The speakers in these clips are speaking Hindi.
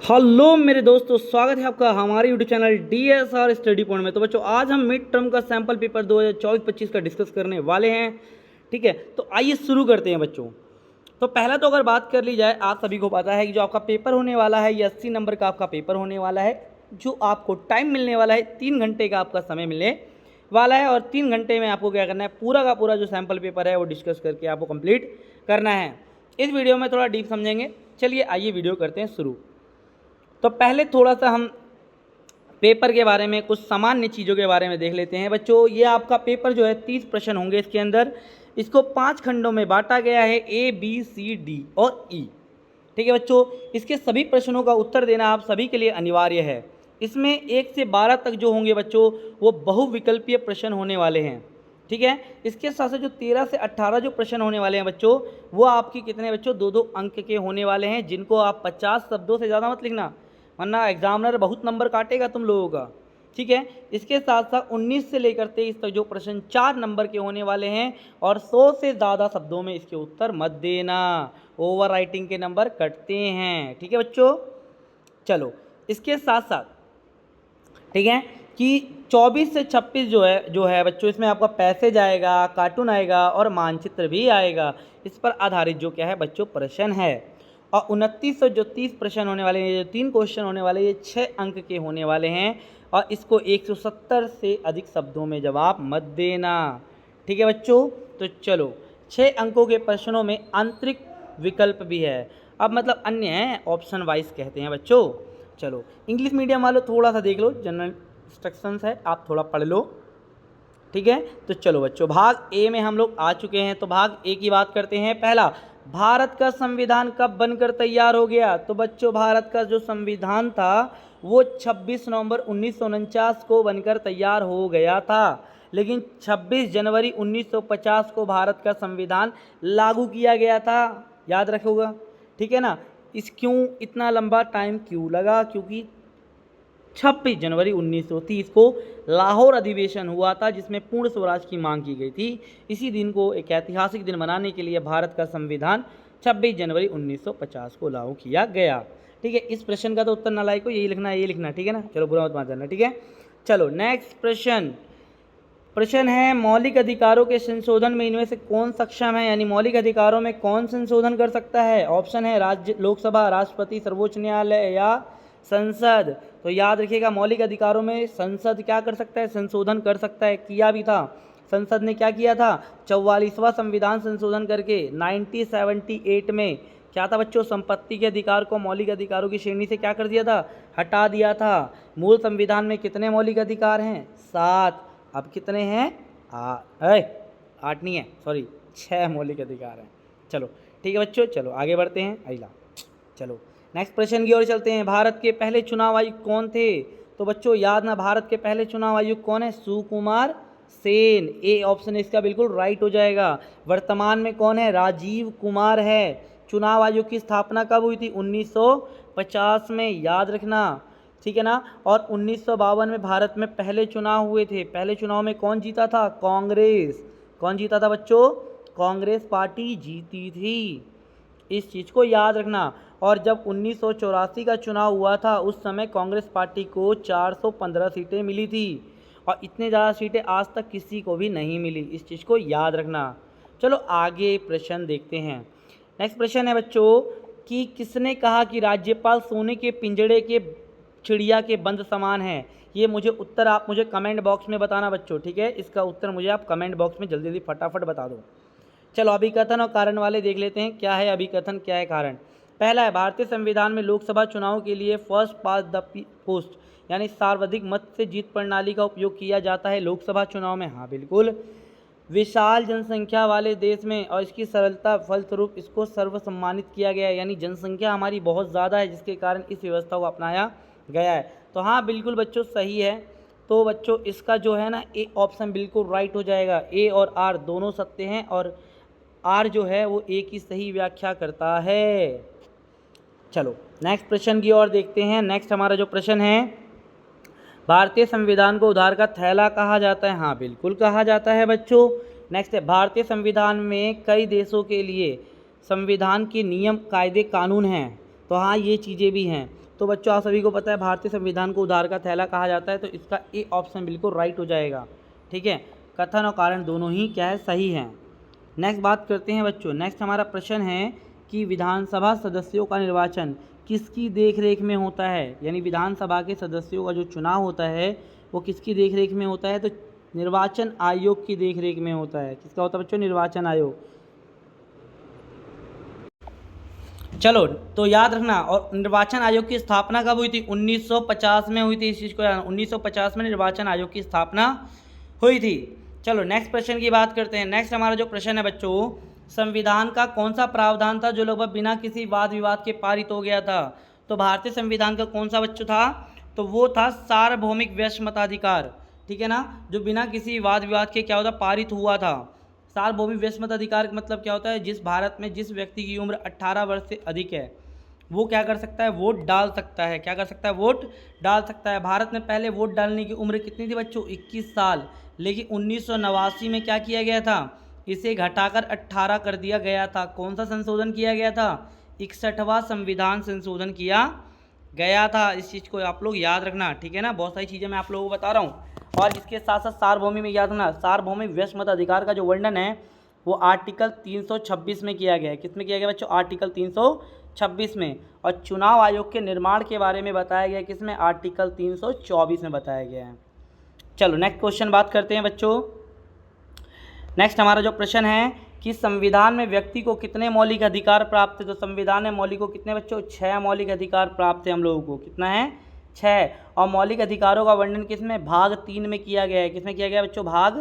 हेलो मेरे दोस्तों, स्वागत है आपका हमारे YouTube channel DSR study point में। तो बच्चों, आज हम मिड टर्म का सैम्पल पेपर 2024-25 का डिस्कस करने वाले हैं। ठीक है, तो आइए शुरू करते हैं बच्चों। तो पहला तो अगर बात कर ली जाए, आप सभी को पता है कि जो आपका पेपर होने वाला है ये 80 नंबर का आपका पेपर होने वाला है। जो आपको टाइम मिलने वाला है 3 घंटे का आपका समय मिलने वाला है, और 3 घंटे में आपको क्या करना है, पूरा का पूरा जो सैम्पल पेपर है वो डिस्कस करके आपको कंप्लीट करना है। इस वीडियो में थोड़ा डीप समझेंगे। चलिए आइए वीडियो करते हैं शुरू। तो पहले थोड़ा सा हम पेपर के बारे में, कुछ सामान्य चीज़ों के बारे में देख लेते हैं बच्चों। ये आपका पेपर जो है 30 प्रश्न होंगे इसके अंदर। इसको 5 खंडों में बांटा गया है, A, B, C, D और E। ठीक है बच्चों, इसके सभी प्रश्नों का उत्तर देना आप सभी के लिए अनिवार्य है। इसमें 1 से 12 तक जो होंगे बच्चों वो बहुविकल्पीय प्रश्न होने वाले हैं। ठीक है, इसके साथ साथ जो 13 से 18 जो प्रश्न होने वाले हैं बच्चों, वो आपकी कितने बच्चों, 2-2 अंक के होने वाले हैं, जिनको आप 50 शब्दों से ज़्यादा मत लिखना, वरना एग्जामिनर बहुत नंबर काटेगा तुम लोगों का। ठीक है, इसके साथ साथ 19 से लेकर 23 तक जो प्रश्न 4 नंबर के होने वाले हैं, और 100 से ज़्यादा शब्दों में इसके उत्तर मत देना, ओवर राइटिंग के नंबर कटते हैं। ठीक है बच्चों, चलो इसके साथ साथ ठीक है कि 24 से 26 जो है बच्चों, इसमें आपका पैसेज आएगा, कार्टून आएगा और मानचित्र भी आएगा। इस पर आधारित जो क्या है बच्चों प्रश्न है। और 29 से जो 30 प्रश्न होने वाले हैं, जो 3 क्वेश्चन होने वाले हैं, ये 6 अंक के होने वाले हैं, और इसको 170 से अधिक शब्दों में जवाब मत देना। ठीक है बच्चों, तो चलो 6 अंकों के प्रश्नों में आंतरिक विकल्प भी है। अब मतलब अन्य है, ऑप्शन वाइज कहते हैं बच्चों। चलो इंग्लिश मीडियम वालों थोड़ा सा देख लो, जनरल इंस्ट्रक्शंस है, आप थोड़ा पढ़ लो। ठीक है, तो चलो बच्चों भाग ए में हम लोग आ चुके हैं। तो भाग ए की बात करते हैं। पहला, भारत का संविधान कब बनकर तैयार हो गया? तो बच्चों भारत का जो संविधान था वो 26 नवंबर 1949 को बनकर तैयार हो गया था, लेकिन 26 जनवरी 1950 को भारत का संविधान लागू किया गया था। याद रखोगा, ठीक है ना। इस क्यों इतना लंबा टाइम क्यों लगा? क्योंकि 26 जनवरी 1930 को लाहौर अधिवेशन हुआ था, जिसमें पूर्ण स्वराज की मांग की गई थी। इसी दिन को एक ऐतिहासिक दिन मनाने के लिए भारत का संविधान 26 जनवरी 1950 को लागू किया गया। ठीक है, इस प्रश्न का तो उत्तर नालायक को यही लिखना है, ये लिखना, ठीक है ना। चलो बुरा मत मान जाना, ठीक है। चलो नेक्स्ट प्रश्न है, मौलिक अधिकारों के संशोधन में इनमें से कौन सक्षम है? यानी मौलिक अधिकारों में कौन संशोधन कर सकता है? ऑप्शन है राज्य, लोकसभा, राष्ट्रपति, सर्वोच्च न्यायालय या संसद। तो याद रखिएगा, मौलिक अधिकारों में संसद क्या कर सकता है? संशोधन कर सकता है, किया भी था। संसद ने क्या किया था? 44वां संविधान संशोधन करके 1978 में क्या था बच्चों? संपत्ति के अधिकार को मौलिक अधिकारों की श्रेणी से क्या कर दिया था? हटा दिया था। मूल संविधान में कितने मौलिक अधिकार हैं? 7। अब कितने हैं? 8 नहीं है, सॉरी 6 मौलिक अधिकार हैं। चलो ठीक है बच्चों, चलो आगे बढ़ते हैं। अगला चलो नेक्स्ट प्रश्न की ओर चलते हैं। भारत के पहले चुनाव आयुक्त कौन थे? तो बच्चों याद ना, भारत के पहले चुनाव आयुक्त कौन है? सुकुमार सेन। ए ऑप्शन इसका बिल्कुल राइट हो जाएगा। वर्तमान में कौन है? राजीव कुमार है। चुनाव आयोग की स्थापना कब हुई थी? 1950 में, याद रखना, ठीक है ना। और 1952 में भारत में पहले चुनाव हुए थे। पहले चुनाव में कौन जीता था? कांग्रेस। कौन जीता था बच्चों? कांग्रेस पार्टी जीती थी। इस चीज़ को याद रखना। और जब 1984 का चुनाव हुआ था, उस समय कांग्रेस पार्टी को 415 सीटें मिली थी, और इतने ज़्यादा सीटें आज तक किसी को भी नहीं मिली। इस चीज़ को याद रखना। चलो आगे प्रश्न देखते हैं। नेक्स्ट प्रश्न है बच्चों कि किसने कहा कि राज्यपाल सोने के पिंजड़े के चिड़िया के बंद समान है? ये मुझे उत्तर आप मुझे कमेंट बॉक्स में बताना बच्चों, ठीक है। इसका उत्तर मुझे आप कमेंट बॉक्स में जल्दी जल्दी फटाफट बता दो। चलो अभिकथन और कारण वाले देख लेते हैं, क्या है अभिकथन, क्या है कारण। पहला है, भारतीय संविधान में लोकसभा चुनाव के लिए फर्स्ट पास द पोस्ट यानी सर्वाधिक मत से जीत प्रणाली का उपयोग किया जाता है लोकसभा चुनाव में। हाँ बिल्कुल। विशाल जनसंख्या वाले देश में और इसकी सरलता फलस्वरूप इसको सर्वसम्मानित किया गया है, यानी जनसंख्या हमारी बहुत ज़्यादा है, जिसके कारण इस व्यवस्था को अपनाया गया है। तो हाँ बिल्कुल बच्चों सही है। तो बच्चों इसका जो है ना, ए ऑप्शन बिल्कुल राइट हो जाएगा। ए और आर दोनों सत्य हैं, और आर जो है वो ए की सही व्याख्या करता है। चलो नेक्स्ट प्रश्न की ओर देखते हैं। नेक्स्ट हमारा जो प्रश्न है, भारतीय संविधान को उधार का थैला कहा जाता है? हाँ बिल्कुल कहा जाता है बच्चों। नेक्स्ट है, भारतीय संविधान में कई देशों के लिए संविधान के नियम, कायदे, कानून हैं। तो हाँ ये चीज़ें भी हैं। तो बच्चों आप सभी को पता है भारतीय संविधान को उधार का थैला कहा जाता है, तो इसका ए ऑप्शन बिल्कुल राइट हो जाएगा। ठीक है, कथन और कारण दोनों ही क्या है, सही हैं। नेक्स्ट बात करते हैं बच्चों। नेक्स्ट हमारा प्रश्न है कि विधानसभा सदस्यों का निर्वाचन किसकी देखरेख में होता है, यानी विधानसभा के सदस्यों का जो चुनाव होता है वो किसकी देखरेख में होता है, तो निर्वाचन आयोग की देखरेख में होता है। किसका होता है बच्चों, निर्वाचन आयोग। चलो तो याद रखना, और निर्वाचन आयोग की स्थापना कब हुई थी, 1950 में हुई थी। इस चीज़ को याद, 1950 में निर्वाचन आयोग की स्थापना हुई थी। चलो नेक्स्ट प्रश्न की बात करते हैं। नेक्स्ट हमारा जो प्रश्न है बच्चों, संविधान का कौन सा प्रावधान था जो लगभग बिना किसी वाद विवाद के पारित हो गया था, तो भारतीय संविधान का कौन सा बच्चों था, तो वो था सार्वभौमिक व्यक्तिमताधिकार। ठीक है ना, जो बिना किसी वाद विवाद के क्या होता, पारित हुआ था। सार्वभौमिक व्यक्तिमताधिकार का मतलब क्या होता है, जिस भारत में जिस व्यक्ति की उम्र 18 वर्ष से अधिक है वो क्या कर सकता है, वोट डाल सकता है। क्या कर सकता है, वोट डाल सकता है। भारत में पहले वोट डालने की उम्र कितनी थी बच्चों, 21 साल, लेकिन 1989 में क्या किया गया था, इसे घटाकर 18 कर दिया गया था। कौन सा संशोधन किया गया था, 61वां संविधान संशोधन किया गया था। इस चीज़ को आप लोग याद रखना। ठीक है ना, बहुत सारी चीज़ें मैं आप लोगों को बता रहा हूँ। और इसके साथ साथ सार्वभौमिक में याद रखना, सार्वभौमिक व्यक्तिमताधिकार का जो वर्णन है वो आर्टिकल 326 में किया गया है। किस में किया गया बच्चों, आर्टिकल 326 में। और चुनाव आयोग के निर्माण के बारे में बताया गया किसमें, आर्टिकल 324 में बताया गया है। चलो नेक्स्ट क्वेश्चन बात करते हैं बच्चों। नेक्स्ट हमारा जो प्रश्न है कि संविधान में व्यक्ति को कितने मौलिक अधिकार प्राप्त है, तो संविधान में मौलिक को कितने बच्चों, 6 मौलिक अधिकार प्राप्त है हम लोगों को। कितना है, 6। और मौलिक अधिकारों का वर्णन किसमें, भाग 3 में किया गया है। किसमें किया गया बच्चों, भाग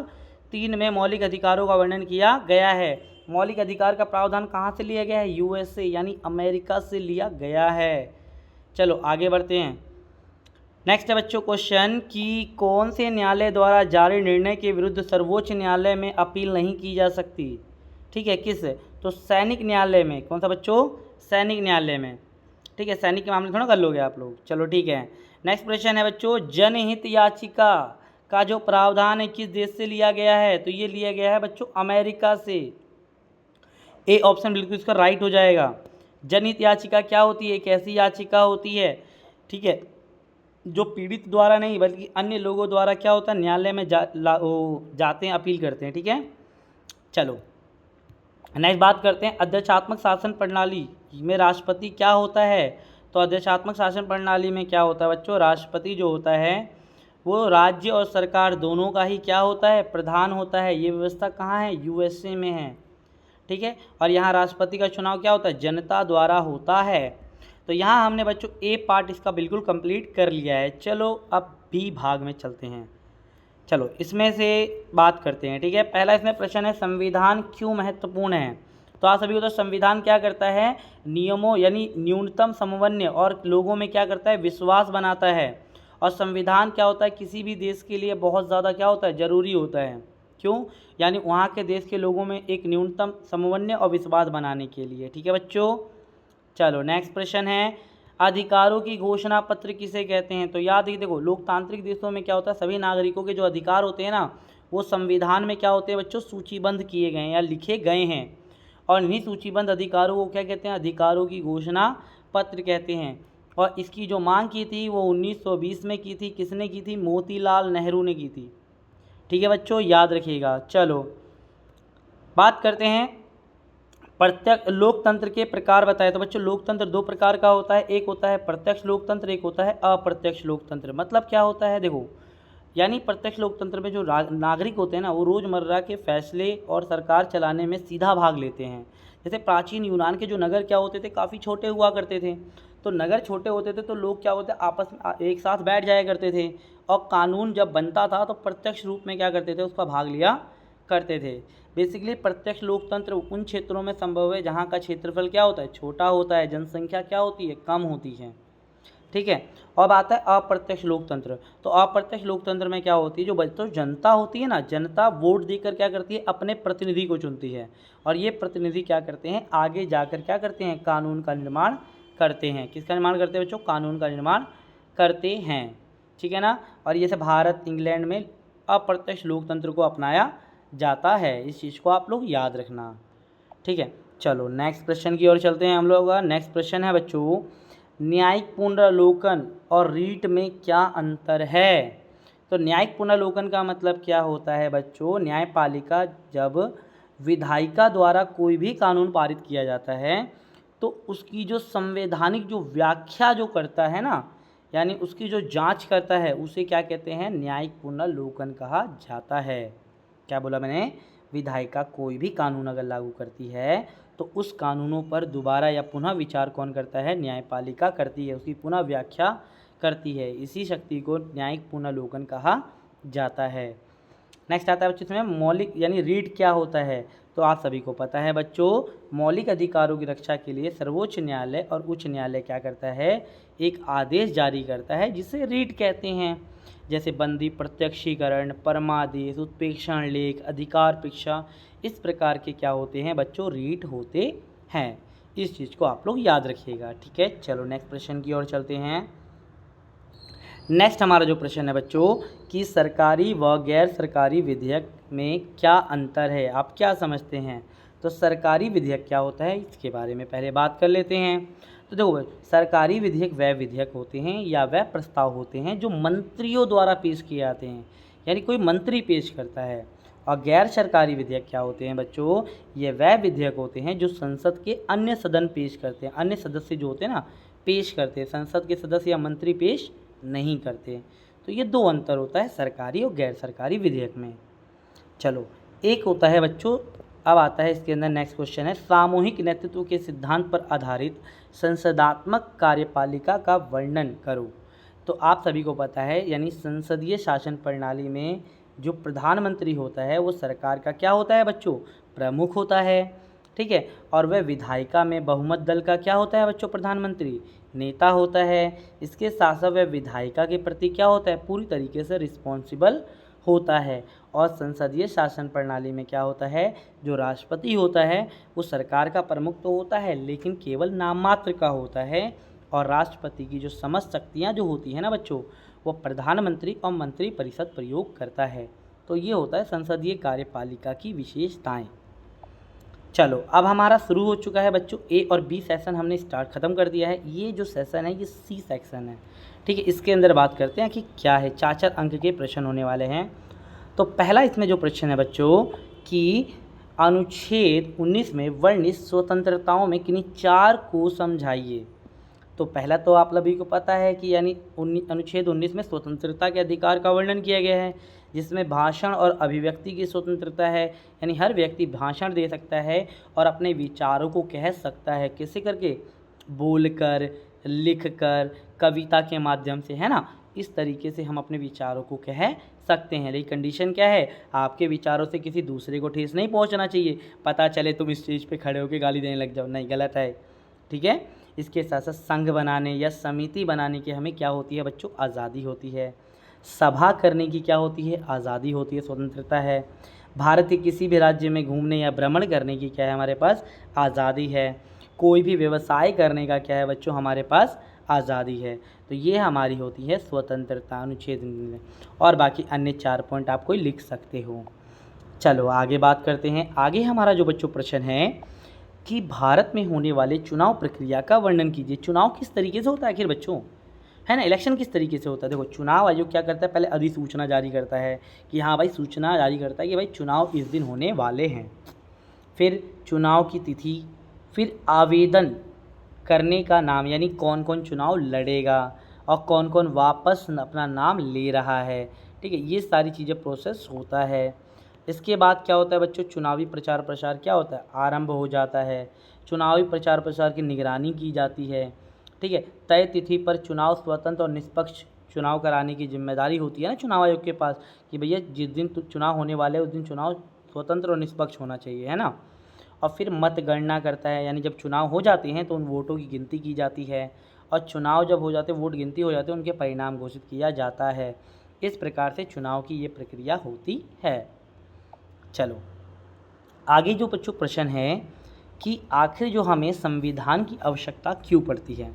3 में मौलिक अधिकारों का वर्णन किया गया है। मौलिक अधिकार का प्रावधान कहाँ से लिया गया है, यूएसए यानी अमेरिका से लिया गया है। चलो आगे बढ़ते हैं। नेक्स्ट है बच्चों क्वेश्चन कि कौन से न्यायालय द्वारा जारी निर्णय के विरुद्ध सर्वोच्च न्यायालय में अपील नहीं की जा सकती। ठीक है, किस, तो सैनिक न्यायालय में। कौन सा बच्चों, सैनिक न्यायालय में। ठीक है, सैनिक के मामले थोड़ा कर लोगे आप लोग। चलो ठीक है, नेक्स्ट प्रश्न है बच्चों, जनहित याचिका का जो प्रावधान है किस देश से लिया गया है, तो ये लिया गया है बच्चों अमेरिका से। ए ऑप्शन बिल्कुल इसका राइट हो जाएगा। जनहित याचिका क्या होती है, एक ऐसी याचिका होती है, ठीक है, जो पीड़ित द्वारा नहीं बल्कि अन्य लोगों द्वारा क्या होता है, न्यायालय में जाते हैं, अपील करते हैं। ठीक है, चलो नेक्स्ट बात करते हैं, अध्यक्षात्मक शासन प्रणाली में राष्ट्रपति क्या होता है, तो अध्यक्षात्मक शासन प्रणाली में क्या होता है बच्चों, राष्ट्रपति जो होता है वो राज्य और सरकार दोनों का ही क्या होता है, प्रधान होता है। ये व्यवस्था कहाँ है, यूएसए में है। ठीक है, और यहाँ राष्ट्रपति का चुनाव क्या होता है, जनता द्वारा होता है। तो यहाँ हमने बच्चों ए पार्ट इसका बिल्कुल कंप्लीट कर लिया है। चलो अब बी भाग में चलते हैं। चलो इसमें से बात करते हैं। ठीक है, पहला इसमें प्रश्न है, संविधान क्यों महत्वपूर्ण है। तो आप सभी को तो संविधान क्या करता है, नियमों यानी न्यूनतम समन्वय और लोगों में क्या करता है, विश्वास बनाता है। और संविधान क्या होता है, किसी भी देश के लिए बहुत ज़्यादा क्या होता है, ज़रूरी होता है। क्यों, यानी वहाँ के देश के लोगों में एक न्यूनतम समन्वय और विश्वास बनाने के लिए। ठीक है बच्चों, चलो नेक्स्ट प्रश्न है, अधिकारों की घोषणा पत्र किसे कहते हैं। तो याद रखिए, देखो लोकतांत्रिक देशों में क्या होता है, सभी नागरिकों के जो अधिकार होते हैं ना वो संविधान में क्या होते हैं बच्चों, सूचीबद्ध किए गए हैं या लिखे गए हैं। और इन्हीं सूचीबद्ध अधिकारों को क्या कहते हैं, अधिकारों की घोषणा पत्र कहते हैं। और इसकी जो मांग की थी वो 1920 में की थी। किसने की थी, मोतीलाल नेहरू ने की थी। ठीक है बच्चों, याद रखिएगा। चलो बात करते हैं प्रत्यक्ष लोकतंत्र के प्रकार बताए। तो बच्चों लोकतंत्र 2 प्रकार का होता है, एक होता है प्रत्यक्ष लोकतंत्र, एक होता है अप्रत्यक्ष लोकतंत्र। मतलब क्या होता है, देखो यानी प्रत्यक्ष लोकतंत्र में जो नागरिक होते हैं ना वो रोज़मर्रा के फैसले और सरकार चलाने में सीधा भाग लेते हैं। जैसे प्राचीन यूनान के जो नगर क्या होते थे, काफ़ी छोटे हुआ करते थे। तो नगर छोटे होते थे तो लोग क्या होते आपस में एक साथ बैठ जाया करते थे, और कानून जब बनता था तो प्रत्यक्ष रूप में क्या करते थे, उसका भाग लिया करते थे। बेसिकली प्रत्यक्ष लोकतंत्र उन क्षेत्रों में संभव है जहाँ का क्षेत्रफल क्या होता है, छोटा होता है, जनसंख्या क्या होती है, कम होती है। ठीक है, अब आता है अप्रत्यक्ष लोकतंत्र। तो अप्रत्यक्ष लोकतंत्र में क्या होती है, जो बच्चों जनता होती है ना, जनता वोट देकर क्या करती है, अपने प्रतिनिधि को चुनती है। और ये प्रतिनिधि क्या करते हैं, आगे जाकर क्या करते हैं, कानून का निर्माण करते हैं। किसका निर्माण करते हैं बच्चों, कानून का निर्माण करते हैं। ठीक है ना, और ये से भारत इंग्लैंड में अप्रत्यक्ष लोकतंत्र को अपनाया जाता है। इस चीज़ को आप लोग याद रखना। ठीक है, चलो नेक्स्ट प्रश्न की ओर चलते हैं हम लोग। नेक्स्ट प्रश्न है बच्चों, न्यायिक पुनरावलोकन और रीट में क्या अंतर है? तो न्यायिक पुनरावलोकन का मतलब क्या होता है बच्चों? न्यायपालिका जब विधायिका द्वारा कोई भी कानून पारित किया जाता है तो उसकी जो संवैधानिक जो व्याख्या जो करता है ना, यानी उसकी जो जांच करता है, उसे क्या कहते हैं? न्यायिक पुनरावलोकन कहा जाता है। क्या बोला मैंने? विधायिका कोई भी कानून अगर लागू करती है तो उस कानूनों पर दोबारा या पुनः विचार कौन करता है? न्यायपालिका करती है, उसकी पुनः व्याख्या करती है। इसी शक्ति को न्यायिक पुनरावलोकन कहा जाता है। नेक्स्ट आता है बच्चों इसमें मौलिक यानी रीट क्या होता है? तो आप सभी को पता है बच्चों, मौलिक अधिकारों की रक्षा के लिए सर्वोच्च न्यायालय और उच्च न्यायालय क्या करता है? एक आदेश जारी करता है जिसे रीट कहते हैं। जैसे बंदी प्रत्यक्षीकरण, परमादेश, उत्प्रेक्षण लेख, अधिकार परीक्षा, इस प्रकार के क्या होते हैं बच्चों? रीट होते हैं। इस चीज़ को आप लोग याद रखिएगा, ठीक है। चलो नेक्स्ट प्रश्न की ओर चलते हैं। नेक्स्ट हमारा जो प्रश्न है बच्चों कि सरकारी व गैर सरकारी विधेयक में क्या अंतर है? आप क्या समझते हैं? तो सरकारी विधेयक क्या होता है, इसके बारे में पहले बात कर लेते हैं। तो देखो भाई, सरकारी विधेयक वह विधेयक होते हैं या वह प्रस्ताव होते हैं जो मंत्रियों द्वारा पेश किए जाते हैं, यानी कोई मंत्री पेश करता है। और गैर सरकारी विधेयक क्या होते हैं बच्चों? ये वह विधेयक होते हैं जो संसद के अन्य सदन पेश करते हैं, अन्य सदस्य जो होते हैं ना पेश करते हैं, संसद के सदस्य या मंत्री पेश नहीं करते। तो ये दो अंतर होता है सरकारी और गैर सरकारी विधेयक में। चलो एक होता है बच्चों, अब आता है इसके अंदर नेक्स्ट क्वेश्चन है, सामूहिक नेतृत्व के सिद्धांत पर आधारित संसदात्मक कार्यपालिका का वर्णन करो। तो आप सभी को पता है, यानी संसदीय शासन प्रणाली में जो प्रधानमंत्री होता है वो सरकार का क्या होता है बच्चों? प्रमुख होता है, ठीक है। और वह विधायिका में बहुमत दल का क्या होता है बच्चों? प्रधानमंत्री नेता होता है। इसके साथ साथ वह विधायिका के प्रति क्या होता है? पूरी तरीके से रिस्पॉन्सिबल होता है। और संसदीय शासन प्रणाली में क्या होता है? जो राष्ट्रपति होता है वो सरकार का प्रमुख तो होता है लेकिन केवल नाम मात्र का होता है। और राष्ट्रपति की जो समस्त शक्तियाँ जो होती हैं ना बच्चों, वो प्रधानमंत्री और मंत्री परिषद प्रयोग करता है। तो ये होता है संसदीय कार्यपालिका की विशेषताएं। चलो अब हमारा शुरू हो चुका है बच्चों, ए और बी सेशन हमने स्टार्ट ख़त्म कर दिया है। ये जो सेशन है ये सी सेक्शन है, ठीक है। इसके अंदर बात करते हैं कि क्या है, 4 अंक के प्रश्न होने वाले हैं। तो पहला इसमें जो प्रश्न है बच्चों कि अनुच्छेद 19 में वर्णित स्वतंत्रताओं में किन्हीं 4 को समझाइए। तो पहला तो आप सभी को पता है कि यानी अनुच्छेद 19 में स्वतंत्रता के अधिकार का वर्णन किया गया है, जिसमें भाषण और अभिव्यक्ति की स्वतंत्रता है, यानी हर व्यक्ति भाषण दे सकता है और अपने विचारों को कह सकता है। कैसे करके? बोलकर, लिखकर, कविता के माध्यम से, है ना। इस तरीके से हम अपने विचारों को कह सकते हैं। लेकिन कंडीशन क्या है? आपके विचारों से किसी दूसरे को ठेस नहीं पहुंचना चाहिए। पता चले तुम स्टेज पे खड़े होकर गाली देने लग जाओ, नहीं, गलत है, ठीक है। इसके साथ साथ संघ बनाने या समिति बनाने की हमें क्या होती है बच्चों? आज़ादी होती है। सभा करने की क्या होती है? आज़ादी होती है, स्वतंत्रता है। भारत के किसी भी राज्य में घूमने या भ्रमण करने की क्या है हमारे पास? आज़ादी है। कोई भी व्यवसाय करने का क्या है बच्चों? हमारे पास आज़ादी है। तो ये हमारी होती है स्वतंत्रता अनुच्छेद में। और बाकी अन्य 4 पॉइंट आप कोई लिख सकते हो। चलो आगे बात करते हैं। आगे हमारा जो बच्चों प्रश्न है कि भारत में होने वाले चुनाव प्रक्रिया का वर्णन कीजिए। चुनाव किस तरीके से होता है आखिर बच्चों, है ना, इलेक्शन किस तरीके से होता है? देखो चुनाव आयोग क्या करता है? पहले अधिसूचना जारी करता है कि हाँ भाई, सूचना जारी करता है कि भाई चुनाव इस दिन होने वाले हैं। फिर चुनाव की तिथि, फिर आवेदन करने का नाम, यानी कौन कौन चुनाव लड़ेगा और कौन कौन वापस अपना नाम ले रहा है, ठीक है। ये सारी चीज़ें प्रोसेस होता है। इसके बाद क्या होता है बच्चों? चुनावी प्रचार प्रसार क्या होता है? आरंभ हो जाता है। चुनावी प्रचार प्रसार की निगरानी की जाती है, ठीक है। तय तिथि पर चुनाव स्वतंत्र और निष्पक्ष चुनाव कराने की जिम्मेदारी होती है ना चुनाव आयोग के पास कि भैया जिस दिन चुनाव होने वाले उस दिन चुनाव स्वतंत्र और निष्पक्ष होना चाहिए, है ना। और फिर मतगणना करता है, यानी जब चुनाव हो जाते हैं तो उन वोटों की गिनती की जाती है। और चुनाव जब हो जाते हैं, वोट गिनती हो जाते हैं, उनके परिणाम घोषित किया जाता है। इस प्रकार से चुनाव की ये प्रक्रिया होती है। चलो आगे जो बच्चों प्रश्न है कि आखिर जो हमें संविधान की आवश्यकता क्यों पड़ती है।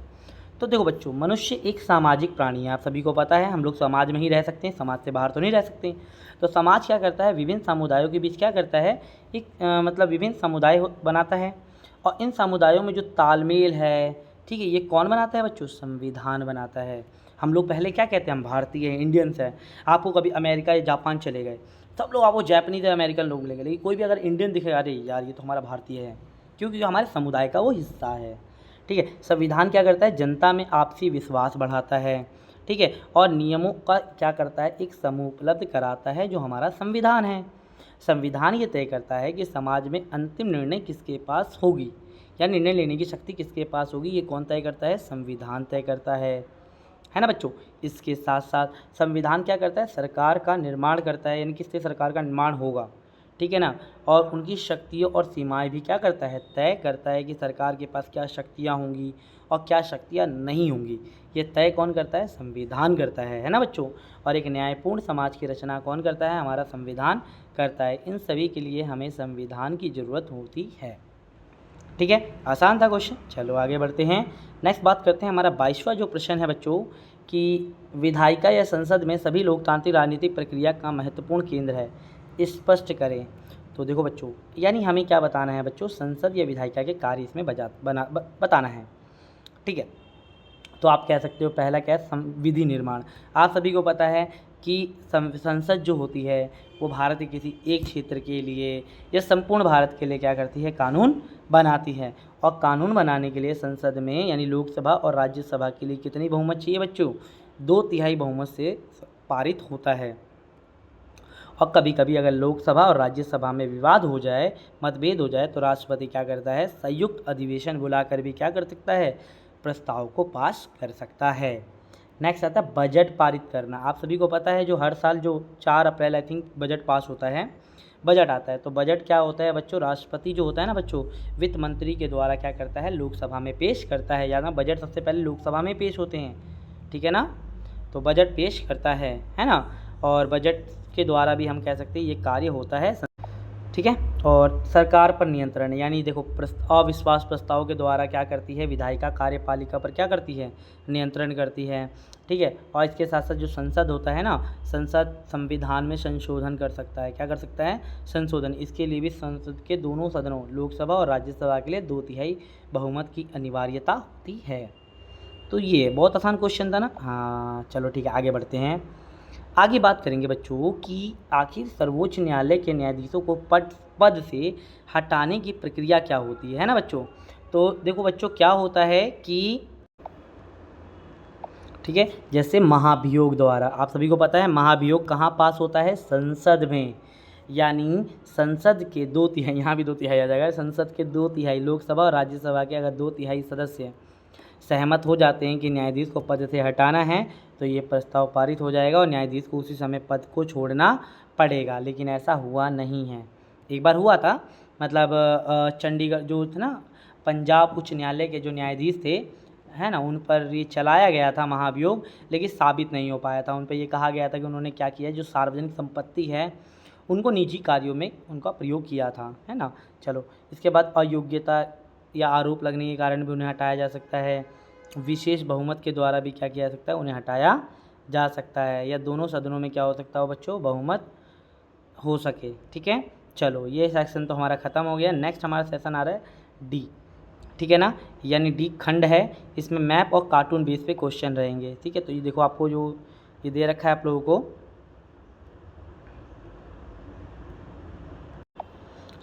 तो देखो बच्चों, मनुष्य एक सामाजिक प्राणी है, आप सभी को पता है। हम लोग समाज में ही रह सकते हैं, समाज से बाहर तो नहीं रह सकते। तो समाज क्या करता है? विभिन्न समुदायों के बीच क्या करता है? एक मतलब विभिन्न समुदाय बनाता है। और इन समुदायों में जो तालमेल है, ठीक है, ये कौन बनाता है बच्चों? संविधान बनाता है। हम लोग पहले क्या कहते हैं? हम भारतीय हैं, इंडियंस हैं। आपको कभी अमेरिका या जापान चले गए, सब लोग आपको जैपनीज या अमेरिकन लोग मिलेंगे, लेकिन कोई भी अगर इंडियन दिखेगा, अरे यार ये तो हमारा भारतीय है, क्योंकि हमारे समुदाय का वो हिस्सा है। ठीक है, संविधान क्या करता है? जनता में आपसी विश्वास बढ़ाता है। ठीक है, और नियमों का क्या करता है? एक समूह उपलब्ध कराता है, जो हमारा संविधान है। संविधान ये तय करता है कि समाज में अंतिम निर्णय किसके पास होगी, या निर्णय लेने की शक्ति किसके पास होगी, ये कौन तय करता है? संविधान तय करता है ना बच्चों। इसके साथ साथ संविधान क्या करता है? सरकार का निर्माण करता है, यानी किससे सरकार का निर्माण होगा, ठीक है ना। और उनकी शक्तियों और सीमाएं भी क्या करता है? तय करता है कि सरकार के पास क्या शक्तियाँ होंगी और क्या शक्तियाँ नहीं होंगी। ये तय कौन करता है? संविधान करता है ना बच्चों। और एक न्यायपूर्ण समाज की रचना कौन करता है? हमारा संविधान करता है। इन सभी के लिए हमें संविधान की ज़रूरत होती है। ठीक है, आसान था क्वेश्चन। चलो आगे बढ़ते हैं, नेक्स्ट बात करते हैं। हमारा 22वां जो प्रश्न है बच्चों, कि विधायिका या संसद में सभी लोकतांत्रिक राजनीतिक प्रक्रिया का महत्वपूर्ण केंद्र है, स्पष्ट करें। तो देखो बच्चों, यानी हमें क्या बताना है बच्चों? संसद या विधायिका के कार्य इसमें बताना है। ठीक है, तो आप कह सकते हो पहला क्या है? विधि निर्माण। आप सभी को पता है कि संसद जो होती है वो भारत के किसी एक क्षेत्र के लिए या संपूर्ण भारत के लिए क्या करती है? कानून बनाती है। और कानून बनाने के लिए संसद में यानी लोकसभा और राज्यसभा के लिए कितनी बहुमत चाहिए बच्चों? 2/3 बहुमत से पारित होता है। और कभी कभी अगर लोकसभा और राज्यसभा में विवाद हो जाए, मतभेद हो जाए, तो राष्ट्रपति क्या करता है? संयुक्त अधिवेशन बुलाकर भी क्या कर सकता है? प्रस्ताव को पास कर सकता है। नेक्स्ट आता है बजट पारित करना। आप सभी को पता है जो हर साल जो 4 अप्रैल आई थिंक बजट पास होता है, बजट आता है। तो बजट क्या होता है बच्चों? राष्ट्रपति जो होता है ना बच्चों, वित्त मंत्री के द्वारा क्या करता है? लोकसभा में पेश करता है। याद ना, बजट सबसे पहले लोकसभा में पेश होते हैं, ठीक है ना। तो बजट पेश करता है ना। और बजट के द्वारा भी हम कह सकते हैं ये कार्य होता है, ठीक है। और सरकार पर नियंत्रण, यानी देखो अविश्वास प्रस्ताव के द्वारा क्या करती है? विधायिका कार्यपालिका पर क्या करती है? नियंत्रण करती है, ठीक है। और इसके साथ साथ जो संसद होता है ना, संसद संविधान में संशोधन कर सकता है। क्या कर सकता है? संशोधन। इसके लिए भी संसद के दोनों सदनों लोकसभा और राज्यसभा के लिए 2/3 बहुमत की अनिवार्यता होती है। तो ये बहुत आसान क्वेश्चन था ना। हाँ चलो ठीक है, आगे बढ़ते हैं। आगे बात करेंगे बच्चों कि आखिर सर्वोच्च न्यायालय के न्यायाधीशों को पद से हटाने की प्रक्रिया क्या होती है ना बच्चों। तो देखो बच्चों, क्या होता है कि ठीक है, जैसे महाभियोग द्वारा, आप सभी को पता है महाभियोग कहाँ पास होता है? संसद में। यानी संसद के 2/3, यहाँ भी 2/3 आ जाएगा, संसद के 2/3 लोकसभा और राज्यसभा के अगर 2/3 सदस्य सहमत हो जाते हैं कि न्यायाधीश को पद से हटाना है, तो ये प्रस्ताव पारित हो जाएगा और न्यायाधीश को उसी समय पद को छोड़ना पड़ेगा। लेकिन ऐसा हुआ नहीं है। एक बार हुआ था, मतलब चंडीगढ़ जो था ना, पंजाब उच्च न्यायालय के जो न्यायाधीश थे, है ना, उन पर ये चलाया गया था महाभियोग, लेकिन साबित नहीं हो पाया था। उन पर ये कहा गया था कि उन्होंने क्या किया, जो सार्वजनिक संपत्ति है उनको निजी कार्यों में उनका प्रयोग किया था, है ना। चलो, इसके बाद अयोग्यता या आरोप लगने के कारण भी उन्हें हटाया जा सकता है। विशेष बहुमत के द्वारा भी क्या किया जा सकता है? उन्हें हटाया जा सकता है। या दोनों सदनों में क्या हो सकता हो बच्चों? बहुमत हो सके, ठीक है। चलो, ये सेक्शन तो हमारा ख़त्म हो गया। नेक्स्ट हमारा सेशन आ रहा है डी, ठीक है ना, यानी डी खंड है। इसमें मैप और कार्टून बेस पे क्वेश्चन रहेंगे, ठीक है। तो ये देखो, आपको जो ये दे रखा है आप लोगों को,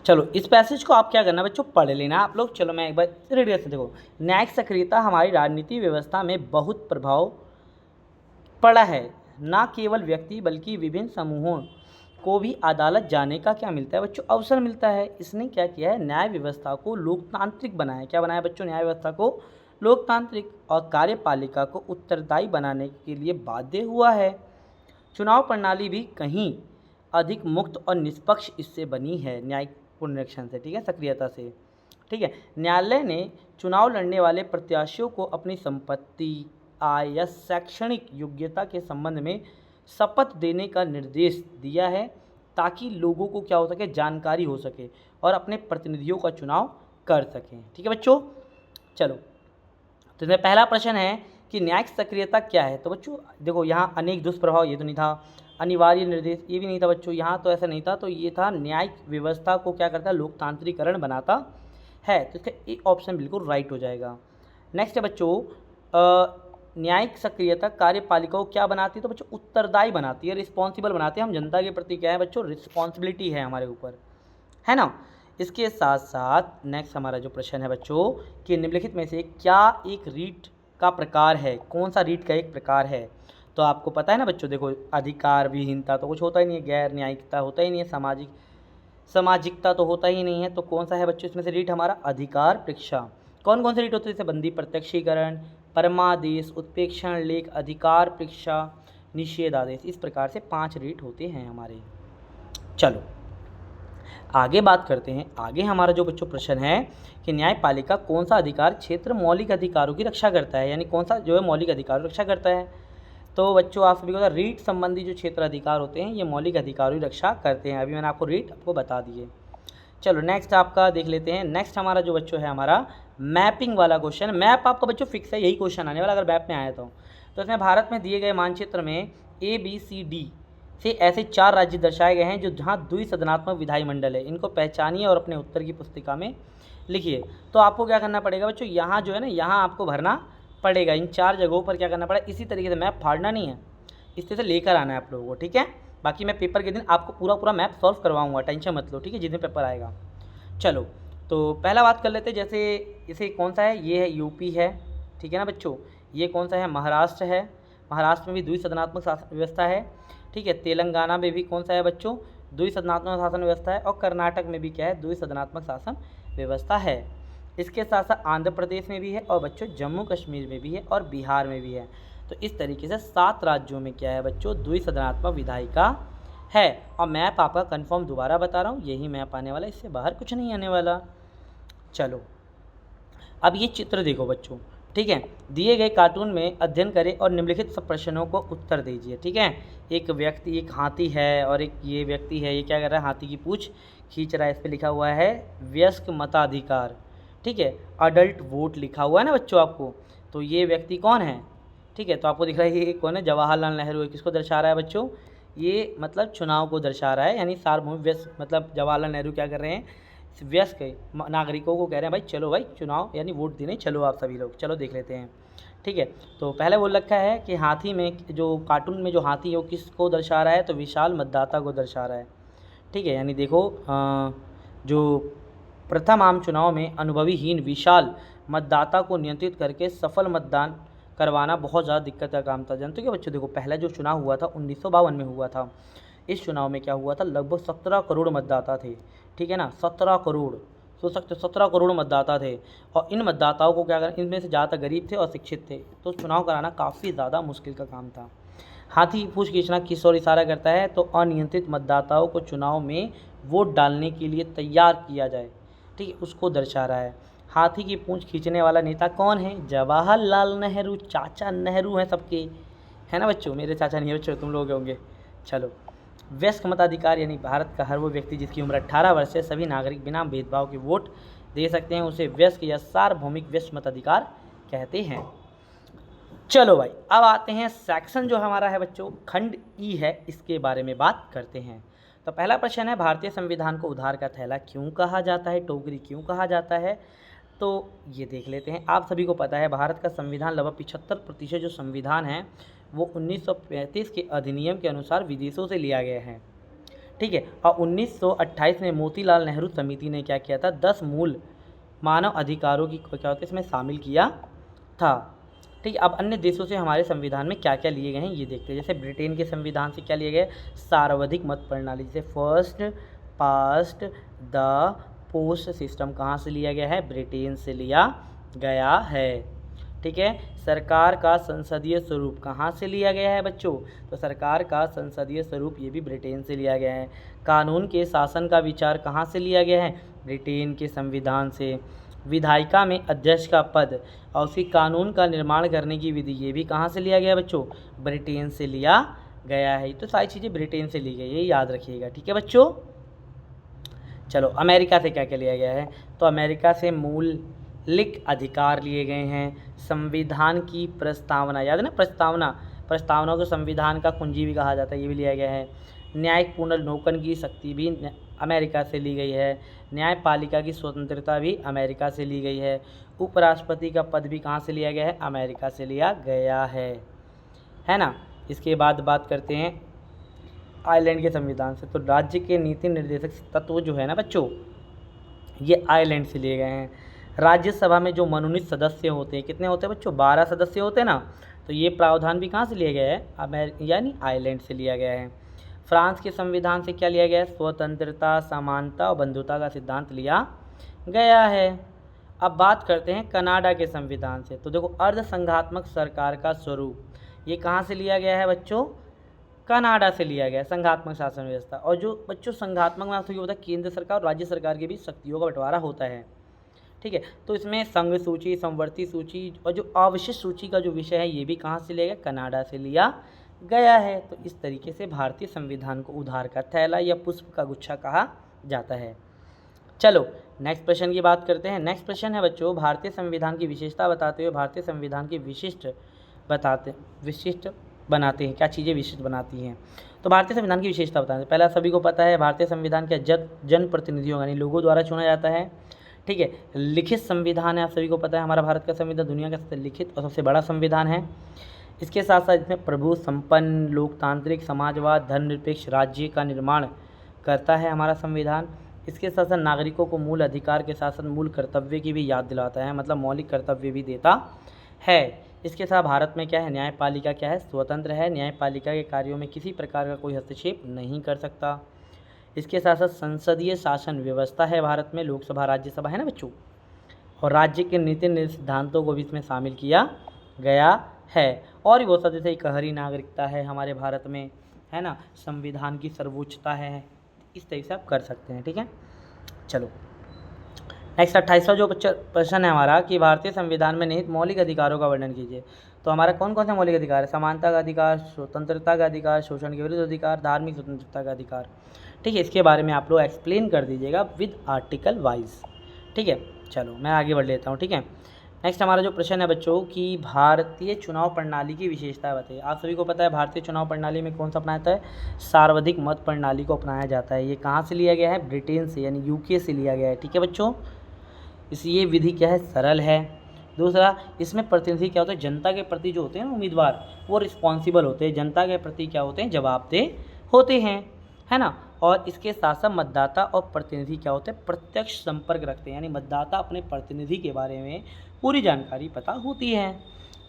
चलो इस पैसेज को आप क्या करना बच्चों? पढ़ लेना आप लोग। चलो मैं एक बार रीड करते, देखो, न्यायिक सक्रियता हमारी राजनीतिक व्यवस्था में बहुत प्रभाव पड़ा है। ना केवल व्यक्ति बल्कि विभिन्न समूहों को भी अदालत जाने का क्या मिलता है बच्चों? अवसर मिलता है। इसने क्या किया है? न्याय व्यवस्था को लोकतांत्रिक बनाया। क्या बनाया बच्चों? न्याय व्यवस्था को लोकतांत्रिक और कार्यपालिका को उत्तरदायी बनाने के लिए बाध्य हुआ है। चुनाव प्रणाली भी कहीं अधिक मुक्त और निष्पक्ष इससे बनी है, न्यायिक पुनरीक्षण से, ठीक है, सक्रियता से, ठीक है। न्यायालय ने चुनाव लड़ने वाले प्रत्याशियों को अपनी संपत्ति, आय या शैक्षणिक योग्यता के संबंध में शपथ देने का निर्देश दिया है, ताकि लोगों को क्या हो सके? जानकारी हो सके और अपने प्रतिनिधियों का चुनाव कर सकें, ठीक है बच्चों। चलो, तो इसमें पहला प्रश्न है कि न्यायिक सक्रियता क्या है। तो बच्चों देखो, यहाँ अनेक दुष्प्रभाव, ये तो नहीं था। अनिवार्य निर्देश, ये भी नहीं था बच्चों, यहाँ तो ऐसा नहीं था। तो ये था न्यायिक व्यवस्था को क्या करता है? लोकतांत्रिकरण बनाता है। तो इसका एक ऑप्शन बिल्कुल राइट हो जाएगा। नेक्स्ट है बच्चों न्यायिक सक्रियता कार्यपालिका को क्या बनाती है, तो बच्चों उत्तरदायी बनाती है, रिस्पॉन्सिबल बनाती है। हम जनता के प्रति क्या है बच्चों, रिस्पॉन्सिबिलिटी है हमारे ऊपर, है ना। इसके साथ साथ नेक्स्ट हमारा जो प्रश्न है बच्चों कि निम्नलिखित में से क्या एक रीट का प्रकार है, कौन सा रीट का एक प्रकार है। तो आपको पता है ना बच्चों, देखो अधिकार विहीनता तो कुछ होता ही नहीं है, गैर न्यायिकता होता ही नहीं है, सामाजिकता तो होता ही नहीं है। तो कौन सा है बच्चों इसमें से रीट हमारा, अधिकार परीक्षा। कौन कौन से रीट होते हैं, जैसे बंदी प्रत्यक्षीकरण, परमादेश, उत्प्रेक्षण लेख, अधिकार परीक्षा, निषेधादेश। इस प्रकार से 5 रीट होते हैं हमारे। चलो आगे बात करते हैं। आगे हमारा जो बच्चों प्रश्न है कि न्यायपालिका कौन सा अधिकार क्षेत्र मौलिक अधिकारों की रक्षा करता है, यानी कौन सा जो है मौलिक अधिकारों की रक्षा करता है। तो बच्चों आप सभी को रीट संबंधी जो क्षेत्र अधिकार होते हैं ये मौलिक अधिकारों की रक्षा करते हैं। अभी मैंने आपको रीट आपको बता दिए। चलो नेक्स्ट आपका देख लेते हैं। नेक्स्ट हमारा जो बच्चों है हमारा मैपिंग वाला क्वेश्चन। मैप आपका बच्चों फिक्स है, यही क्वेश्चन आने वाला अगर मैप में आया तो इसमें भारत में दिए गए मानचित्र में ABCD से ऐसे 4 राज्य दर्शाए गए हैं जो जहाँ द्विसदनात्मक विधायी मंडल है। इनको पहचानिए और अपने उत्तर की पुस्तिका में लिखिए। तो आपको क्या करना पड़ेगा बच्चों, यहाँ जो है ना यहाँ आपको भरना पड़ेगा। इन 4 जगहों पर क्या करना पड़ेगा, इसी तरीके से मैप फाड़ना नहीं है, इस तरह से लेकर आना है आप लोगों को, ठीक है। बाकी मैं पेपर के दिन आपको पूरा मैप सॉल्व करवाऊंगा, टेंशन मत लो, ठीक है, जिस दिन पेपर आएगा। चलो तो पहला बात कर लेते हैं, जैसे इसे कौन सा है, ये है यूपी है, ठीक है ना बच्चों। ये कौन सा है, महाराष्ट्र है, महाराष्ट्र में भी द्विसदनात्मक शासन व्यवस्था है, ठीक है। तेलंगाना में भी कौन सा है बच्चों, द्विसदनात्मक शासन व्यवस्था है। और कर्नाटक में भी क्या है, द्विसदनात्मक शासन व्यवस्था है। इसके साथ साथ आंध्र प्रदेश में भी है और बच्चों जम्मू कश्मीर में भी है और बिहार में भी है। तो इस तरीके से 7 राज्यों में क्या है बच्चों, द्विसदनात्मक विधायिका है। और मैप आपका कंफर्म दोबारा बता रहा हूँ, यही मैप आने वाला, इससे बाहर कुछ नहीं आने वाला। चलो अब ये चित्र देखो बच्चों, ठीक है। दिए गए कार्टून में अध्ययन करें और निम्नलिखित सब प्रश्नों को उत्तर दीजिए, ठीक है। एक व्यक्ति, एक हाथी है और एक ये व्यक्ति है, ये क्या कर रहा है, हाथी की पूंछ खींच रहा है। इस पर लिखा हुआ है वयस्क मताधिकार, ठीक है, अडल्ट वोट लिखा हुआ है ना बच्चों आपको। तो ये व्यक्ति कौन है, ठीक है, तो आपको दिख रहा है ये कौन है, जवाहरलाल नेहरू है। किसको दर्शा रहा है बच्चों, ये मतलब चुनाव को दर्शा रहा है, यानी सार्वभौमिक व्यस्क, मतलब जवाहरलाल नेहरू क्या कर रहे हैं, व्यस्क नागरिकों को कह रहे हैं भाई चलो भाई चुनाव यानी वोट देने चलो आप सभी लोग। चलो देख लेते हैं, ठीक है। तो पहले बोल रखा है कि हाथी में जो कार्टून में जो हाथी है वो किसको दर्शा रहा है, तो विशाल मतदाता को दर्शा रहा है, ठीक है। यानी देखो जो प्रथम आम चुनाव में अनुभवीहीन विशाल मतदाता को नियंत्रित करके सफल मतदान करवाना बहुत ज़्यादा दिक्कत का काम था। जानते हो क्या बच्चों, देखो पहला जो चुनाव हुआ था 1952 में हुआ था। इस चुनाव में क्या हुआ था, लगभग 17 करोड़ मतदाता थे, ठीक है ना, 17 करोड़, सोच सकते हो 17 करोड़ मतदाता थे। और इन मतदाताओं को क्या करें, इनमें से ज़्यादातर गरीब थे और शिक्षित थे, तो चुनाव कराना काफ़ी ज़्यादा मुश्किल का काम था। हाथी पूंछ खींचना किस ओर इशारा करता है, तो अनियंत्रित मतदाताओं को चुनाव में वोट डालने के लिए तैयार किया जाए, ठीक है, उसको दर्शा रहा है। हाथी की पूंछ खींचने वाला नेता कौन है, जवाहरलाल नेहरू, चाचा नेहरू हैं सबके, है ना बच्चों, मेरे चाचा नहीं है बच्चों, तुम लोग होंगे। चलो वयस्क मताधिकार यानी भारत का हर वो व्यक्ति जिसकी उम्र 18 वर्ष है, सभी नागरिक बिना भेदभाव के वोट दे सकते हैं, उसे वयस्क या सार्वभौमिक वयस्क मताधिकार कहते हैं। चलो भाई अब आते हैं सेक्शन जो हमारा है बच्चों खंड ई है, इसके बारे में बात करते हैं। तो पहला प्रश्न है, भारतीय संविधान को उधार का थैला क्यों कहा जाता है, टोकरी क्यों कहा जाता है। तो ये देख लेते हैं। आप सभी को पता है भारत का संविधान लगभग 75% जो संविधान है वो 1935 के अधिनियम के अनुसार विदेशों से लिया गया है, ठीक है। और 1928 में मोतीलाल नेहरू समिति ने क्या किया था, 10 मूल मानव अधिकारों की क्या होता है इसमें शामिल किया था, ठीक है। अब अन्य देशों से हमारे संविधान में क्या क्या लिए गए हैं ये देखते हैं। जैसे ब्रिटेन के संविधान से क्या लिए गए, सर्वाधिक मत प्रणाली, जैसे first past the post system कहाँ से लिया गया है, ब्रिटेन से लिया गया है, ठीक है। सरकार का संसदीय स्वरूप कहाँ से लिया गया है बच्चों, तो सरकार का संसदीय स्वरूप ये भी ब्रिटेन से लिया गया है। कानून के शासन का विचार कहाँ से लिया गया है, ब्रिटेन के संविधान से। विधायिका में अध्यक्ष का पद और उसकी कानून का निर्माण करने की विधि ये भी कहाँ से लिया गया है बच्चों, ब्रिटेन से लिया गया है। तो सारी चीज़ें ब्रिटेन से ली गई, ये याद रखिएगा, ठीक है बच्चों। चलो अमेरिका से क्या क्या लिया गया है, तो अमेरिका से मौलिक अधिकार लिए गए हैं। संविधान की प्रस्तावना, याद है ना, प्रस्तावना को संविधान का कुंजी भी कहा जाता है, ये भी लिया गया है। न्यायिक पुनर्लोकन की शक्ति भी अमेरिका से ली गई है। न्यायपालिका की स्वतंत्रता भी अमेरिका से ली गई है। उपराष्ट्रपति का पद भी कहाँ से लिया गया है? अमेरिका से लिया गया है ना। इसके बाद बात करते हैं आयरलैंड के संविधान से। तो राज्य के नीति निर्देशक तत्व जो है ना बच्चों, ये आयरलैंड से लिए गए हैं। राज्यसभा में जो मनोनीत सदस्य होते हैं, कितने होते हैं बच्चों? 12 सदस्य होते हैं ना। तो ये प्रावधान भी कहाँ से लिया गया है? यानी आयरलैंड से लिया गया है। फ्रांस के संविधान से क्या लिया गया है? स्वतंत्रता, समानता और बंधुता का सिद्धांत लिया गया है। अब बात करते हैं कनाडा के संविधान से। तो देखो, अर्ध संघात्मक सरकार का स्वरूप, ये कहाँ से लिया गया है बच्चों? कनाडा से लिया गया है, संघात्मक शासन व्यवस्था। और जो बच्चों संघात्मक में होता है केंद्र सरकार और राज्य सरकार के बीच शक्तियों का बंटवारा होता है, ठीक है। तो इसमें संघ सूची, समवर्ती सूची और जो अवशिष्ट सूची का जो विषय है, ये भी कहाँ से लिया गया? कनाडा से लिया गया है। तो इस तरीके से भारतीय संविधान को उधार का थैला या पुष्प का गुच्छा कहा जाता है। चलो नेक्स्ट प्रश्न की बात करते हैं। नेक्स्ट प्रश्न है बच्चों, भारतीय संविधान की विशेषता बताते हुए भारतीय संविधान की विशिष्ट बनाते हैं। क्या चीज़ें विशिष्ट बनाती हैं? तो भारतीय संविधान की विशेषता बताते हैं। पहला सभी को पता है, भारतीय संविधान का जन प्रतिनिधियों यानी लोगों द्वारा चुना जाता है, ठीक है। लिखित संविधान है, आप सभी को पता है हमारा भारत का संविधान दुनिया का सबसे लिखित और सबसे बड़ा संविधान है। इसके साथ साथ इसमें प्रभु, संपन्न, लोकतांत्रिक, समाजवाद, धर्मनिरपेक्ष राज्य का निर्माण करता है हमारा संविधान। इसके साथ साथ नागरिकों को मूल अधिकार के साथ साथ मूल कर्तव्य की भी याद दिलाता है, मतलब मौलिक कर्तव्य भी देता है। इसके साथ भारत में क्या है? न्यायपालिका क्या है? स्वतंत्र है। न्यायपालिका के कार्यों में किसी प्रकार का कोई हस्तक्षेप नहीं कर सकता। इसके साथ साथ संसदीय शासन व्यवस्था है भारत में, लोकसभा, राज्यसभा है ना बच्चों। और राज्य के नीति सिद्धांतों को भी इसमें शामिल किया गया है। और भी बहुत सारे, जैसे इकहरी नागरिकता है हमारे भारत में, है ना, संविधान की सर्वोच्चता है। इस तरीके से आप कर सकते हैं, ठीक है। चलो नेक्स्ट 28वां जो प्रश्न है हमारा कि भारतीय संविधान में निहित मौलिक अधिकारों का वर्णन कीजिए। तो हमारा कौन कौन से मौलिक अधिकार है? समानता का अधिकार, स्वतंत्रता का अधिकार, शोषण के विरुद्ध अधिकार, धार्मिक स्वतंत्रता का अधिकार, ठीक है। इसके बारे में आप लोग एक्सप्लेन कर दीजिएगा विद आर्टिकल वाइज, ठीक है। चलो मैं आगे बढ़ लेता हूँ, ठीक है। नेक्स्ट हमारा जो प्रश्न है बच्चों कि भारतीय चुनाव प्रणाली की विशेषता बताइए। आप सभी को पता है भारतीय चुनाव प्रणाली में कौन सा अपनाया जाता है? सर्वाधिक मत प्रणाली को अपनाया जाता है। ये कहाँ से लिया गया है? ब्रिटेन से यानी यूके से लिया गया है, ठीक है बच्चों। ये विधि क्या है? सरल है। दूसरा, इसमें प्रतिनिधि क्या होता है? जनता के प्रति जो होते हैं उम्मीदवार, वो रिस्पॉन्सिबल होते हैं, जनता के प्रति क्या होते हैं? जवाबदेह होते हैं, है ना। और इसके साथ साथ मतदाता और प्रतिनिधि क्या होते हैं? प्रत्यक्ष संपर्क रखते हैं, यानी मतदाता अपने प्रतिनिधि के बारे में पूरी जानकारी पता होती है।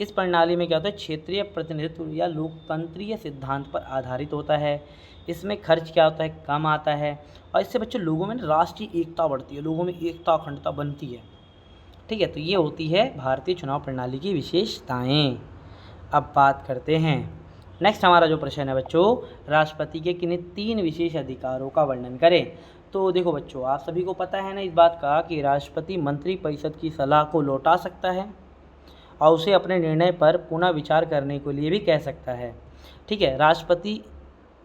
इस प्रणाली में क्या होता है? क्षेत्रीय प्रतिनिधित्व या लोकतंत्रीय सिद्धांत पर आधारित होता है। इसमें खर्च क्या होता है? कम आता है। और इससे बच्चों लोगों में राष्ट्रीय एकता बढ़ती है, लोगों में एकता अखंडता बनती है, ठीक है। तो ये होती है भारतीय चुनाव प्रणाली की विशेषताएं। अब बात करते हैं नेक्स्ट हमारा जो प्रश्न है बच्चों, राष्ट्रपति के किन्हीं 3 विशेष अधिकारों का वर्णन करें। तो देखो बच्चों, आप सभी को पता है ना इस बात का कि राष्ट्रपति मंत्रिपरिषद की सलाह को लौटा सकता है और उसे अपने निर्णय पर पुनः विचार करने के लिए भी कह सकता है, ठीक है। राष्ट्रपति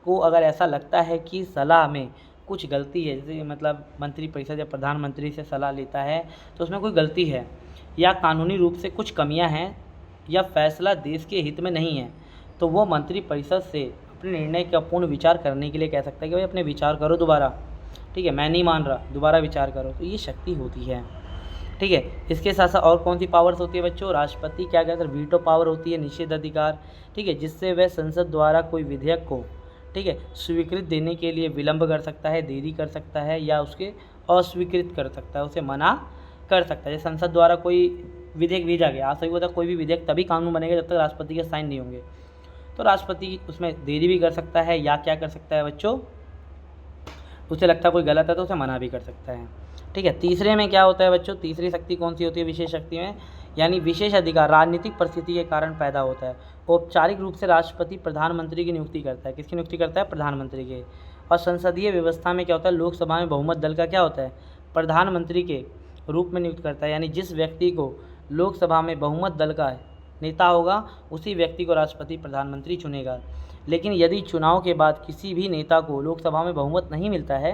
को अगर ऐसा लगता है कि सलाह में कुछ गलती है, जैसे मतलब मंत्रिपरिषद या प्रधानमंत्री से सलाह लेता है तो उसमें कोई गलती है या कानूनी रूप से कुछ कमियां हैं या फैसला देश के हित में नहीं है, तो वो मंत्रिपरिषद से अपने निर्णय का पूर्ण विचार करने के लिए कह सकता है कि भाई अपने विचार करो दोबारा, ठीक है, मैं नहीं मान रहा, दोबारा विचार करो। तो ये शक्ति होती है, ठीक है। इसके साथ साथ और कौन सी पावर्स होती है बच्चों? राष्ट्रपति क्या कहते हैं? वीटो पावर होती है, निषेध अधिकार, ठीक है, जिससे वह संसद द्वारा कोई विधेयक को, ठीक है, स्वीकृत देने के लिए विलंब कर सकता है, देरी कर सकता है या उसके अस्वीकृत कर सकता है, उसे मना कर सकता है। संसद द्वारा कोई विधेयक भेजा गया, आप सभी को पता है कोई भी विधेयक तभी कानून बनेगा जब तक राष्ट्रपति के साइन नहीं होंगे, तो राष्ट्रपति उसमें देरी भी कर सकता है या क्या कर सकता है बच्चों, उसे लगता है कोई गलत है तो उसे मना भी कर सकता है, ठीक है। तीसरे में क्या होता है बच्चों? तीसरी शक्ति कौन सी होती है विशेष शक्ति में? यानी विशेष अधिकार राजनीतिक परिस्थिति के कारण पैदा होता है। औपचारिक रूप से राष्ट्रपति प्रधानमंत्री की नियुक्ति करता है। किसकी नियुक्ति करता है? प्रधानमंत्री के। और संसदीय व्यवस्था में क्या होता है? लोकसभा में बहुमत दल का क्या होता है? प्रधानमंत्री के रूप में नियुक्त करता है। यानी जिस व्यक्ति को लोकसभा में बहुमत दल का नेता होगा उसी व्यक्ति को राष्ट्रपति प्रधानमंत्री चुनेगा। लेकिन यदि चुनाव के बाद किसी भी नेता को लोकसभा में बहुमत नहीं मिलता है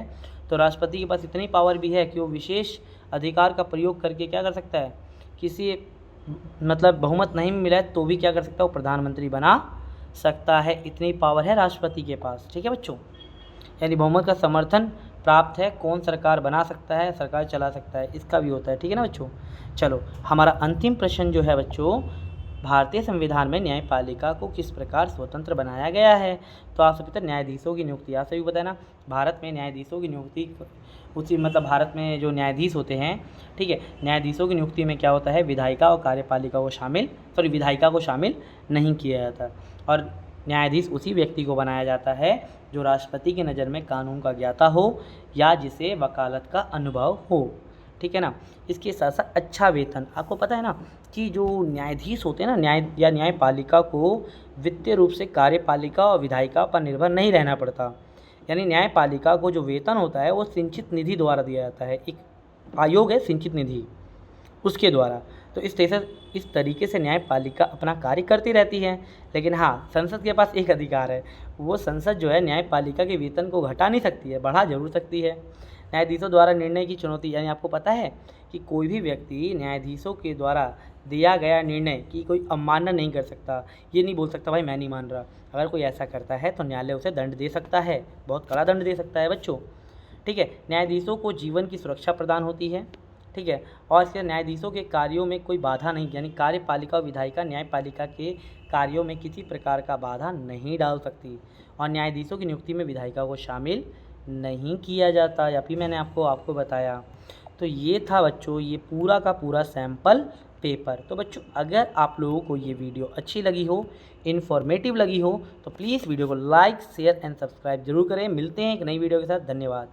तो राष्ट्रपति के पास इतनी पावर भी है कि वो विशेष अधिकार का प्रयोग करके क्या कर सकता है? किसी मतलब बहुमत नहीं मिला है तो भी क्या कर सकता है? वो प्रधानमंत्री बना सकता है। इतनी पावर है राष्ट्रपति के पास, ठीक है बच्चों। यानी बहुमत का समर्थन प्राप्त है, कौन सरकार बना सकता है, सरकार चला सकता है, इसका भी होता है। ठीक है ना बच्चों। चलो हमारा अंतिम प्रश्न जो है बच्चों, भारतीय संविधान में न्यायपालिका को किस प्रकार स्वतंत्र बनाया गया है। तो आप सभी न्यायाधीशों की नियुक्ति, आप सभी पता है ना, भारत में न्यायाधीशों की नियुक्ति उसी मतलब भारत में जो न्यायाधीश होते हैं, ठीक है, न्यायाधीशों की नियुक्ति में क्या होता है, विधायिका और कार्यपालिका को शामिल विधायिका को शामिल नहीं किया जाता। और न्यायाधीश उसी व्यक्ति को बनाया जाता है जो राष्ट्रपति की नज़र में कानून का ज्ञाता हो या जिसे वकालत का अनुभव हो। ठीक है ना। इसके साथ साथ अच्छा वेतन, आपको पता है ना कि जो न्यायाधीश होते हैं ना, न्यायपालिका को वित्तीय रूप से कार्यपालिका और विधायिका पर निर्भर नहीं रहना पड़ता। यानी न्यायपालिका को जो वेतन होता है वो सिंचित निधि द्वारा दिया जाता है। एक आयोग है सिंचित निधि, उसके द्वारा। तो इस तरीके से न्यायपालिका अपना कार्य करती रहती है। लेकिन हाँ, संसद के पास एक अधिकार है, वो संसद जो है न्यायपालिका के वेतन को घटा नहीं सकती है, बढ़ा जरूर सकती है। न्यायाधीशों द्वारा निर्णय की चुनौती, यानी आपको पता है कि कोई भी व्यक्ति न्यायाधीशों के द्वारा दिया गया निर्णय की कोई अवमानना नहीं कर सकता। ये नहीं बोल सकता भाई मैं नहीं मान रहा। अगर कोई ऐसा करता है तो न्यायालय उसे दंड दे सकता है, बहुत कड़ा दंड दे सकता है बच्चों। ठीक है। न्यायाधीशों को जीवन की सुरक्षा प्रदान होती है। ठीक है। और इसके न्यायाधीशों के कार्यों में कोई बाधा नहीं, यानी कार्यपालिका और विधायिका न्यायपालिका के कार्यों में किसी प्रकार का बाधा नहीं डाल सकती। और न्यायाधीशों की नियुक्ति में विधायिका को शामिल नहीं किया जाता, या फिर मैंने आपको बताया। तो ये था बच्चों ये पूरा का पूरा सैम्पल पेपर। तो बच्चों अगर आप लोगों को ये वीडियो अच्छी लगी हो, इन्फॉर्मेटिव लगी हो, तो प्लीज़ वीडियो को लाइक शेयर एंड सब्सक्राइब जरूर करें। मिलते हैं एक नई वीडियो के साथ। धन्यवाद।